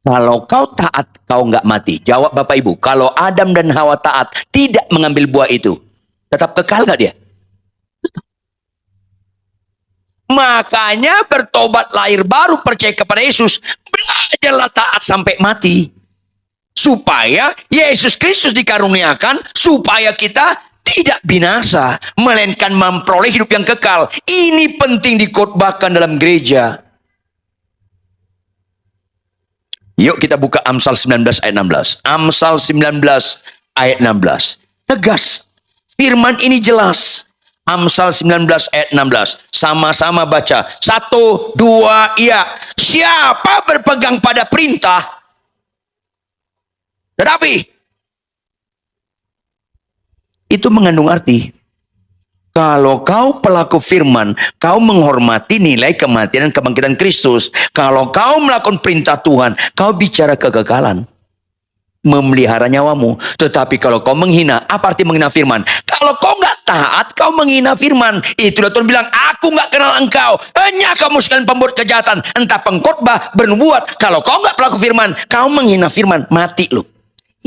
Speaker 1: Kalau kau taat, kau nggak mati. Jawab Bapak Ibu, kalau Adam dan Hawa taat, tidak mengambil buah itu, tetap kekal gak dia? Makanya bertobat lahir baru, percaya kepada Yesus, belajarlah taat sampai mati. Supaya Yesus Kristus dikaruniakan, supaya kita tidak binasa, melainkan memperoleh hidup yang kekal. Ini penting dikhotbahkan dalam gereja. Yuk kita buka Amsal 19 ayat 16. Amsal 19 ayat 16. Tegas. Firman ini jelas. Amsal 19 ayat 16. Sama-sama baca. 1, 2, ya. Siapa berpegang pada perintah, tetapi itu mengandung arti. Kalau kau pelaku firman, kau menghormati nilai kematian dan kebangkitan Kristus. Kalau kau melakukan perintah Tuhan, kau bicara kekekalan, memelihara nyawamu. Tetapi kalau kau menghina, apa arti menghina firman? Kalau kau nggak taat, kau menghina firman. Itulah Tuhan bilang, aku nggak kenal engkau. Hanya kamu sekalian pembuat kejahatan, entah pengkhotbah, bernubuat. Kalau kau nggak pelaku firman, kau menghina firman, mati lu.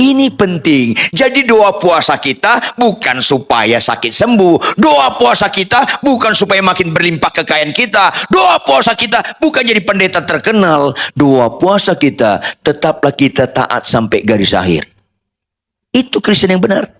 Speaker 1: Ini penting. Jadi doa puasa kita bukan supaya sakit sembuh. Doa puasa kita bukan supaya makin berlimpah kekayaan kita. Doa puasa kita bukan jadi pendeta terkenal. Doa puasa kita, tetaplah kita taat sampai garis akhir. Itu Kristen yang benar.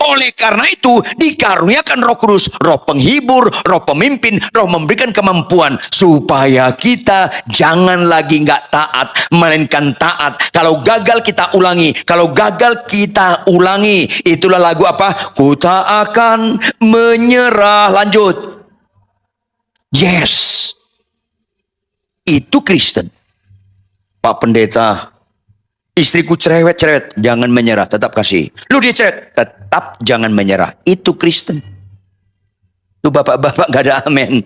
Speaker 1: Oleh karena itu, dikaruniakan Roh Kudus, roh penghibur, roh pemimpin, roh memberikan kemampuan supaya kita jangan lagi nggak taat, melainkan taat. Kalau gagal kita ulangi, kalau gagal kita ulangi. Itulah lagu apa? Ku tak akan menyerah. Lanjut. Yes. Itu Kristen. Pak Pendeta, istriku cerewet-cerewet, jangan menyerah, tetap kasih. Lu dia cerewet, tetap jangan menyerah. Itu Kristen. Itu bapak-bapak gak ada amin.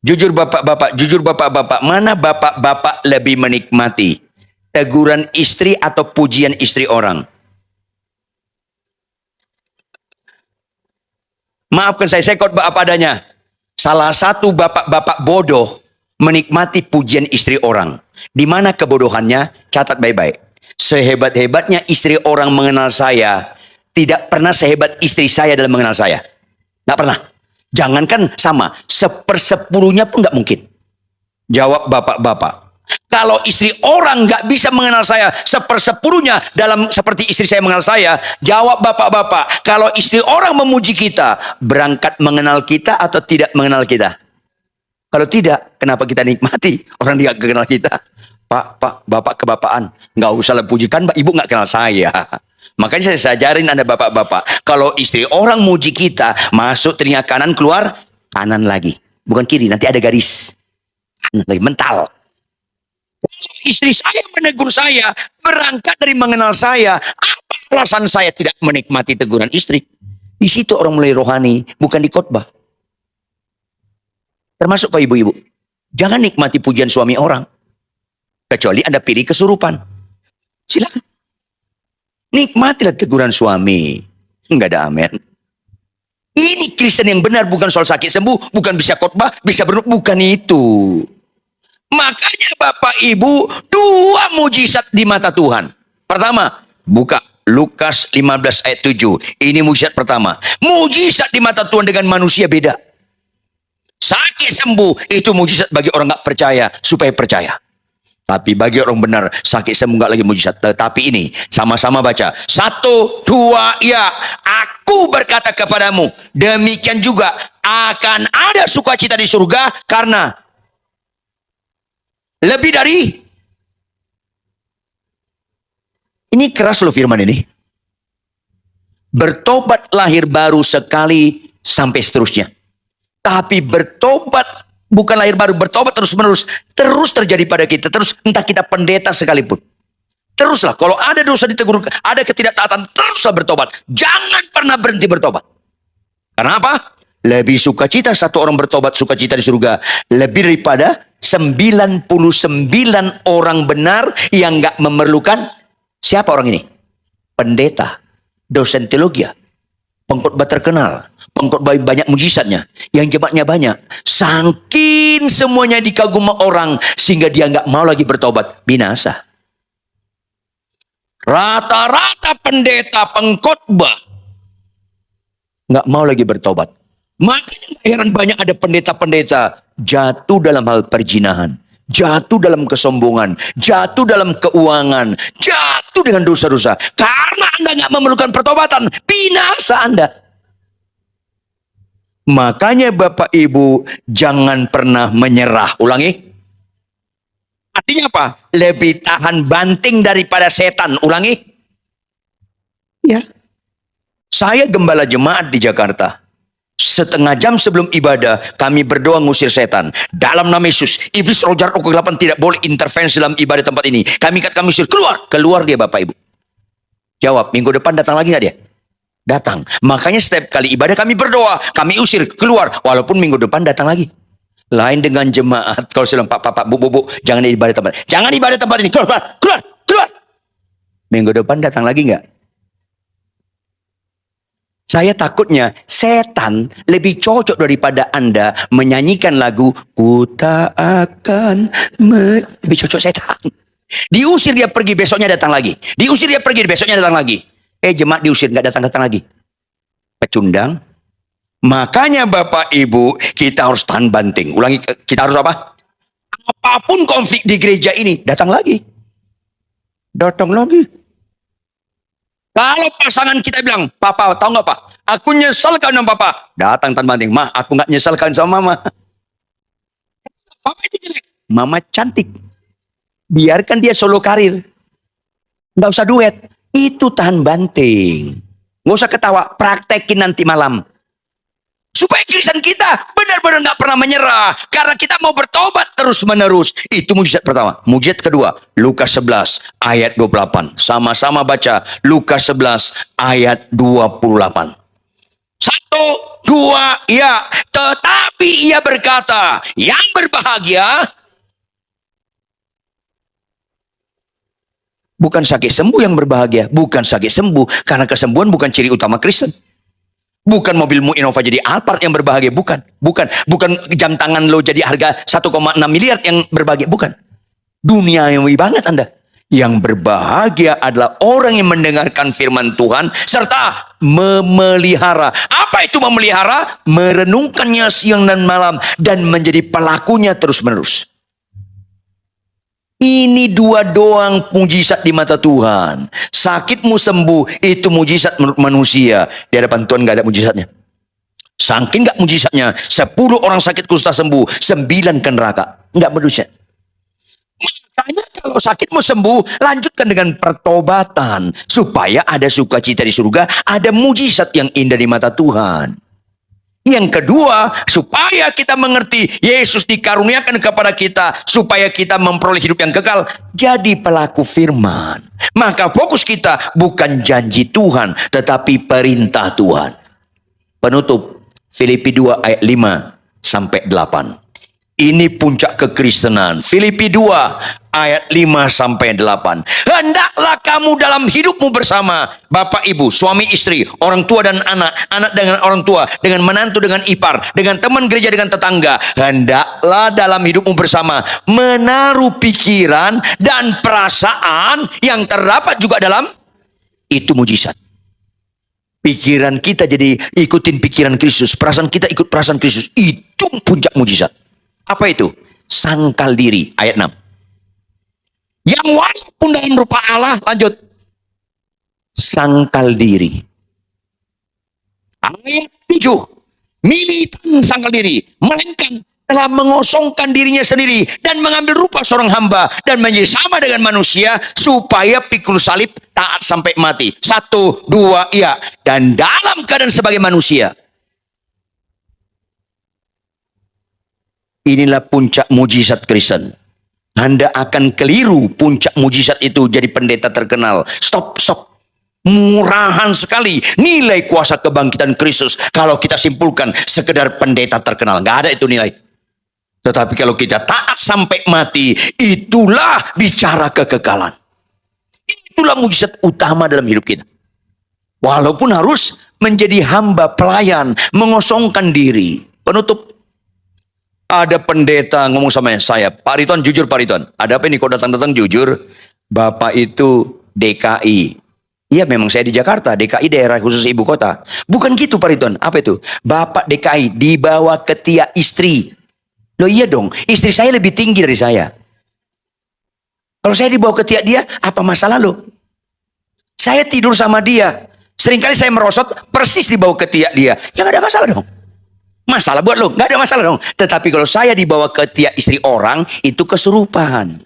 Speaker 1: Jujur bapak-bapak, mana bapak-bapak lebih menikmati? Teguran istri atau pujian istri orang? Maafkan saya khotbah apa adanya. Salah satu bapak-bapak bodoh menikmati pujian istri orang. Di mana kebodohannya? Catat baik-baik. Sehebat-hebatnya istri orang mengenal saya, tidak pernah sehebat istri saya dalam mengenal saya. Nggak pernah. Jangankan sama, 1/10-nya pun nggak mungkin. Jawab bapak-bapak. Kalau istri orang nggak bisa mengenal saya 1/10-nya dalam seperti istri saya mengenal saya, jawab bapak-bapak. Kalau istri orang memuji kita, berangkat mengenal kita atau tidak mengenal kita? Kalau tidak, kenapa kita nikmati orang dia kenal kita? Pak, bapak kebapaan, nggak usah lah pujikan, mbak ibu nggak kenal saya. Makanya saya ajarin Anda bapak-bapak, kalau istri orang muji kita, masuk telinga kanan, keluar kanan lagi, bukan kiri, nanti ada garis kanan lagi, mental. Istri saya menegur saya, berangkat dari mengenal saya. Apa alasan saya tidak menikmati teguran istri? Di situ orang mulai rohani, bukan di khotbah. Termasuk Pak ibu-ibu, jangan nikmati pujian suami orang, kecuali Anda pilih kesurupan. Silakan. Nikmatilah teguran suami. Enggak ada amin. Ini Kristen yang benar, bukan soal sakit sembuh, bukan bisa khotbah, bisa bukan itu. Makanya Bapak Ibu, dua mujizat di mata Tuhan. Pertama, buka Lukas 15 ayat 7. Ini mujizat pertama. Mujizat di mata Tuhan dengan manusia beda. Sakit sembuh itu mujizat bagi orang nggak percaya supaya percaya. Tapi bagi orang benar, sakit sembuh nggak lagi mujizat. Tetapi ini, sama-sama baca. 1, 2, ya. Aku berkata kepadamu, demikian juga akan ada sukacita di surga karena lebih dari. Ini keras loh firman ini. Bertobat lahir baru sekali sampai seterusnya. Tapi bertobat bukan lahir baru, bertobat terus-menerus. Terus terjadi pada kita. Terus entah kita pendeta sekalipun. Teruslah, kalau ada dosa ditegur, ada ketidaktaatan, teruslah bertobat. Jangan pernah berhenti bertobat. Karena apa? Lebih sukacita satu orang bertobat, sukacita di surga. Lebih daripada 99 orang benar yang gak memerlukan. Siapa orang ini? Pendeta, dosen teologi, pengkhotbah terkenal, pengkhotbah banyak mujizatnya, yang jemaatnya banyak. Saking semuanya dikagumi orang sehingga dia nggak mau lagi bertobat, binasa. Rata-rata pendeta pengkhotbah nggak mau lagi bertobat. Makanya heran banyak ada pendeta-pendeta jatuh dalam hal perzinahan, jatuh dalam kesombongan, jatuh dalam keuangan, jatuh dengan dosa-dosa. Karena Anda nggak memerlukan pertobatan, binasa Anda. Makanya Bapak Ibu jangan pernah menyerah. Ulangi. Artinya apa? Lebih tahan banting daripada setan. Ulangi. Ya. Saya gembala jemaat di Jakarta. Setengah jam sebelum ibadah, kami berdoa ngusir setan. Dalam nama Yesus, iblis roh jahat roh kegelapan tidak boleh intervensi dalam ibadah tempat ini. Kami usir, keluar. Keluar dia Bapak Ibu. Jawab, minggu depan datang lagi nggak dia? Datang. Makanya setiap kali ibadah kami berdoa, kami usir, keluar. Walaupun minggu depan datang lagi. Lain dengan jemaat. Kalau saya bilang, Pak, Bu, jangan ibadah tempat. Jangan ibadah tempat ini. Keluar. Minggu depan datang lagi nggak? Saya takutnya setan lebih cocok daripada Anda menyanyikan lagu Ku tak akan lebih cocok setan. Diusir dia pergi, besoknya datang lagi. Diusir dia pergi, besoknya datang lagi. Jemaat diusir, nggak datang lagi. Pecundang. Makanya Bapak Ibu, kita harus tahan banting. Ulangi, kita harus apa? Apapun konflik di gereja ini, datang lagi. Datang lagi. Kalau pasangan kita bilang, Papa, tahu nggak Pak? Aku nyesal sama Papa. Datang tanpa banting. Ma, aku nggak nyesal sama Mama. Papa itu jelek. Mama cantik. Biarkan dia solo karir. Nggak usah duet. Itu tahan banting. Nggak usah ketawa. Praktekin nanti malam. Supaya Kristen kita benar-benar nggak pernah menyerah. Karena kita mau bertobat terus-menerus. Itu mujizat pertama. Mujizat kedua, Lukas 11 ayat 28. Sama-sama baca Lukas 11 ayat 28. 1, 2, ya. Tetapi ia berkata, yang berbahagia bukan sakit sembuh yang berbahagia. Bukan sakit sembuh. Karena kesembuhan bukan ciri utama Kristen. Bukan mobilmu Innova jadi Alphard yang berbahagia, bukan jam tangan lo jadi harga 1,6 miliar yang berbahagia, bukan. Duniawi banget Anda. Yang berbahagia adalah orang yang mendengarkan firman Tuhan serta memelihara. Apa itu memelihara? Merenungkannya siang dan malam dan menjadi pelakunya terus-menerus. Ini dua doang mujizat di mata Tuhan. Sakitmu sembuh, itu mujizat menurut manusia. Di hadapan Tuhan gak ada mujizatnya. Saking gak mujizatnya, 10 orang sakit kusta sembuh, 9 ke neraka. Gak mujizat. Makanya kalau sakitmu sembuh, lanjutkan dengan pertobatan. Supaya ada sukacita di surga, ada mujizat yang indah di mata Tuhan. Yang kedua, supaya kita mengerti Yesus dikaruniakan kepada kita supaya kita memperoleh hidup yang kekal, jadi pelaku firman. Maka fokus kita bukan janji Tuhan, tetapi perintah Tuhan. Penutup, Filipi 2 ayat 5 sampai 8. Ini puncak kekristenan. Filipi 2 ayat 5 sampai 8. Hendaklah kamu dalam hidupmu bersama bapak ibu, suami istri, orang tua dan anak, anak dengan orang tua, dengan menantu dengan ipar, dengan teman gereja dengan tetangga. Hendaklah dalam hidupmu bersama menaruh pikiran dan perasaan yang terdapat juga dalam itu mujizat. Pikiran kita jadi ikutin pikiran Kristus, perasaan kita ikut perasaan Kristus. Itu puncak mujizat. Apa itu? Sangkal diri, ayat 6. Yang walaupun dalam rupa Allah, lanjut. Sangkal diri. Ayat 7. Militan sangkal diri, melainkan telah mengosongkan dirinya sendiri dan mengambil rupa seorang hamba dan menjadi sama dengan manusia supaya pikul salib taat sampai mati. 1, 2, ya. Dan dalam keadaan sebagai manusia. Inilah puncak mujizat Kristen. Anda akan keliru puncak mujizat itu jadi pendeta terkenal. Stop. Murahan sekali nilai kuasa kebangkitan Kristus kalau kita simpulkan sekedar pendeta terkenal. Nggak ada itu nilai. Tetapi kalau kita taat sampai mati, itulah bicara kekekalan. Itulah mujizat utama dalam hidup kita. Walaupun harus menjadi hamba pelayan, mengosongkan diri. Penutup. Ada pendeta ngomong sama saya, Pak Riton, jujur Pak Riton. Ada apa ini kok datang-datang jujur? Bapak itu DKI. Iya memang saya di Jakarta, DKI daerah khusus ibu kota. Bukan gitu Pak Riton, apa itu? Bapak DKI dibawa ketiak istri. Loh iya dong, istri saya lebih tinggi dari saya. Kalau saya dibawa ketiak dia, apa masalah lo? Saya tidur sama dia. Seringkali saya merosot persis dibawa ketiak dia. Ya gak ada masalah dong. Masalah buat lo, gak ada masalah dong. Tetapi kalau saya dibawa ketiak istri orang, itu kesurupan.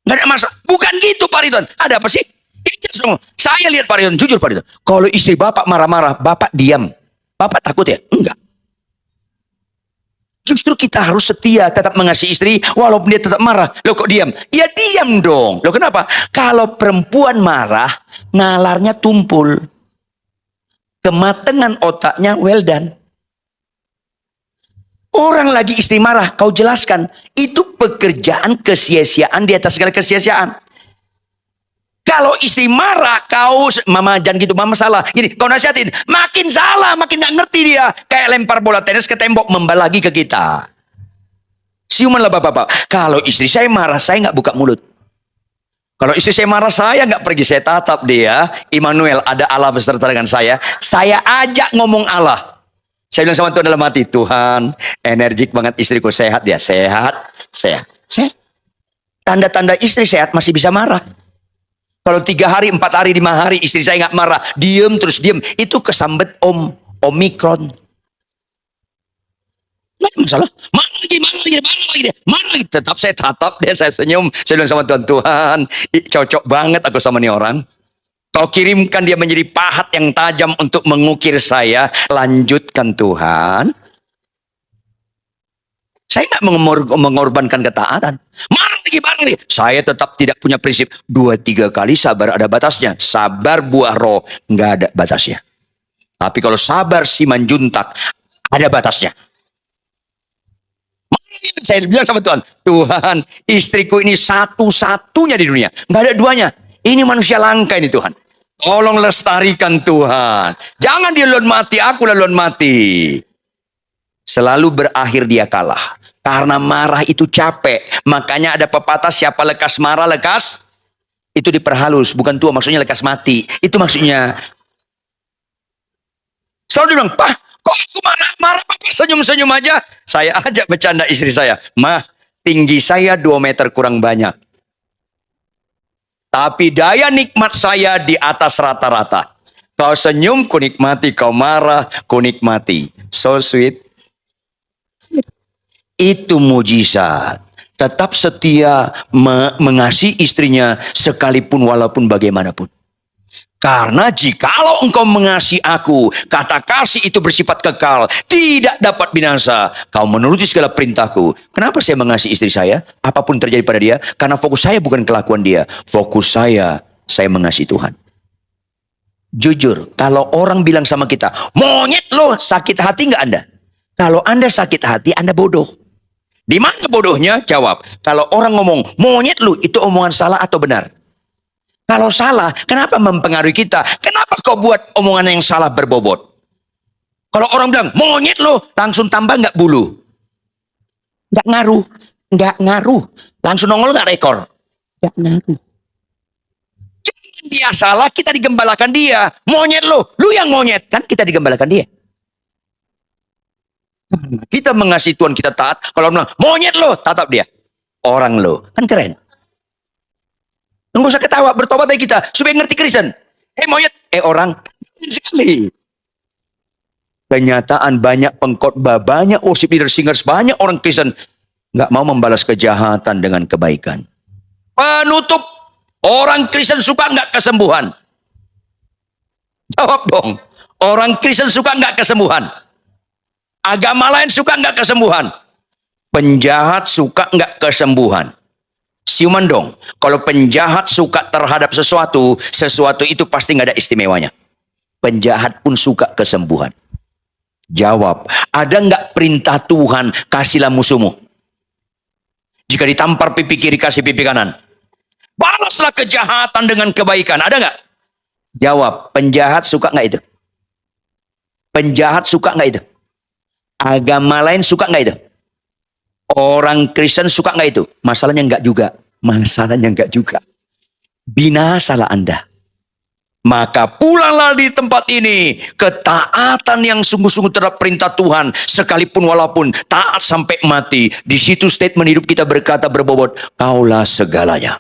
Speaker 1: Gak ada masalah. Bukan gitu Pak Ridwan. Ada apa sih? Saya lihat Pak Ridwan, jujur Pak Ridwan. Kalau istri Bapak marah-marah, Bapak diam. Bapak takut ya? Enggak. Justru kita harus setia, tetap mengasihi istri, walaupun dia tetap marah. Loh kok diam? Ya diam dong. Loh kenapa? Kalau perempuan marah, nalarnya tumpul. Kematangan otaknya well done. Orang lagi istri marah, kau jelaskan. Itu pekerjaan kesia-siaan di atas segala kesia-siaan. Kalau istri marah, kau, mama jangan gitu, mama salah. Gini, kau nasihatin, makin salah, makin gak ngerti dia. Kayak lempar bola tenis ke tembok, membal lagi ke kita. Siumanlah bapak-bapak. Kalau istri saya marah, saya gak buka mulut. Kalau istri saya marah, saya gak pergi, saya tatap dia. Immanuel, ada Allah beserta dengan saya. Saya ajak ngomong Allah. Saya bilang sama Tuhan dalam hati, Tuhan, energik banget istriku, sehat dia. Sehat. Tanda-tanda istri sehat masih bisa marah. Kalau 3 hari, 4 hari, 5 hari istri saya nggak marah, diem terus diem, itu kesambet Omikron. Nggak masalah, marah lagi, tetap saya tatap dia, saya senyum, saya bilang sama Tuhan, Tuhan, cocok banget aku sama nih orang. Kau kirimkan dia menjadi pahat yang tajam untuk mengukir saya, lanjutkan Tuhan. Saya nggak mengorbankan ketaatan. Marah lagi. Saya tetap tidak punya prinsip 2-3 kali sabar ada batasnya. Sabar buah roh nggak ada batasnya. Tapi kalau sabar siman juntak ada batasnya. Saya bilang sama Tuhan, Tuhan, istriku ini satu-satunya di dunia, nggak ada duanya. Ini manusia langka ini Tuhan. Tolong lestarikan Tuhan. Jangan dia lon mati, aku lon mati. Selalu berakhir dia kalah. Karena marah itu capek. Makanya ada pepatah, siapa lekas marah, lekas. Itu diperhalus. Bukan tua, maksudnya lekas mati. Itu maksudnya. Selalu dia bilang, Pak, kok aku marah-marah, Papa senyum-senyum aja. Saya ajak bercanda istri saya. Mah, tinggi saya 2 meter kurang banyak. Tapi daya nikmat saya di atas rata-rata. Kau senyum, ku nikmati. Kau marah, ku nikmati. So sweet. Itu mujizat. Tetap setia mengasihi istrinya sekalipun walaupun bagaimanapun. Karena jikalau engkau mengasihi aku, kata kasih itu bersifat kekal, tidak dapat binasa. Kau menuruti segala perintahku. Kenapa saya mengasihi istri saya? Apapun terjadi pada dia, karena fokus saya bukan kelakuan dia. Fokus saya mengasihi Tuhan. Jujur, kalau orang bilang sama kita, monyet lo, sakit hati nggak Anda? Kalau Anda sakit hati, Anda bodoh. Di mana bodohnya? Jawab. Kalau orang ngomong, monyet lu, itu omongan salah atau benar? Kalau salah, kenapa mempengaruhi kita? Kenapa kau buat omongan yang salah berbobot? Kalau orang bilang, monyet lu, langsung tambah nggak bulu? Nggak ngaruh. Nggak ngaruh. Langsung nongol nggak rekor? Nggak ngaruh. Jangan dia salah, kita digembalakan dia. Monyet lu yang monyet. Kan kita digembalakan dia. Kita mengasihi Tuhan, kita taat. Kalau bilang, monyet lo, tatap dia. Orang lo. Kan keren. Nggak usah ketawa, bertobat aja kita. Supaya ngerti Kristen. Monyet. Orang. Sekali. Kenyataan banyak pengkhotbah, banyak worship leader, singers, banyak orang Kristen. Nggak mau membalas kejahatan dengan kebaikan. Penutup. Orang Kristen suka nggak kesembuhan? Jawab dong. Orang Kristen suka nggak kesembuhan? Agama lain suka nggak kesembuhan? Penjahat suka nggak kesembuhan? Siuman dong. Kalau penjahat suka terhadap sesuatu, sesuatu itu pasti nggak ada istimewanya. Penjahat pun suka kesembuhan. Jawab, ada nggak perintah Tuhan, kasihlah musuhmu? Jika ditampar pipi kiri, kasih pipi kanan. Balaslah kejahatan dengan kebaikan. Ada nggak? Jawab, penjahat suka nggak itu? Penjahat suka nggak itu? Agama lain suka nggak itu? Orang Kristen suka nggak itu? Masalahnya nggak juga. Masalahnya nggak juga. Binasalah Anda. Maka pulanglah di tempat ini. Ketaatan yang sungguh-sungguh terhadap perintah Tuhan. Sekalipun walaupun taat sampai mati. Di situ statement hidup kita berkata berbobot. Kaulah segalanya.